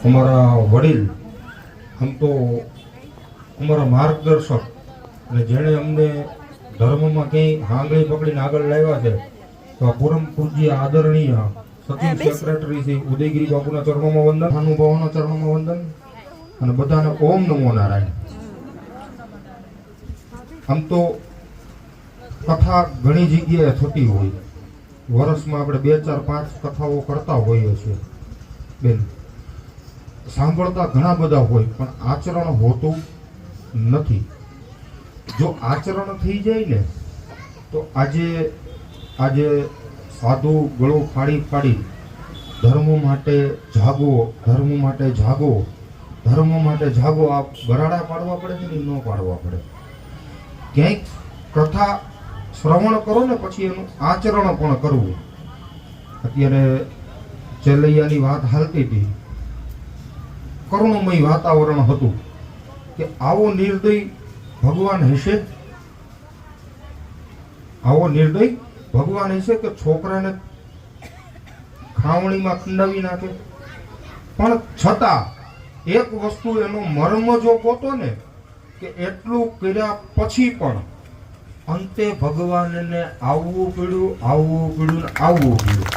અમારા વડીલ, આમ તો અમારા માર્ગદર્શક અને જેણે અમને ધર્મમાં ક્યાંય આંગળી પકડીને આગળ લાવ્યા છે, તો આ પરમ પૂજ્ય આદરણીય સચિવ સેક્રેટરી શ્રી ઉદયગીરી બાપુના ચરણોમાં વંદન, મહાનુભાવોના ચરણોમાં વંદન અને બધાને ઓમ નમો નારાયણ. આમ તો કથા ઘણી જગ્યાએ થતી હોય, વર્ષમાં આપણે 2, 4, 5 કથાઓ કરતા હોઈએ છીએ બેન, સાંભળતા ઘણા બધા હોય, પણ આચરણ હોતું નથી. જો આચરણ થઈ જાય ને તો આજે સાધુ ગળું ફાડી ધર્મ માટે જાગો, ધર્મ માટે જાગો, ધર્મ માટે જાગો, આ ગરાડા પાડવા પડે છે ને, ન પાડવા પડે. ક્યાંક કથા શ્રવણ કરો ને પછી એનું આચરણ પણ કરવું. અત્યારે ચેલૈયાની વાત હાલતી હતી, કરુણમય વાતાવરણ હતું કે આવો નિર્દય ભગવાન હશે, આવો નિર્દય ભગવાન હશે કે છોકરાને ખાવણીમાં ખંડાવી નાખે. પણ છતાં એક વસ્તુ એનો મર્મ જો ગોતો ને કે એટલું કર્યા પછી પણ અંતે ભગવાનને આવવું પડ્યું ને આવવું પડ્યું.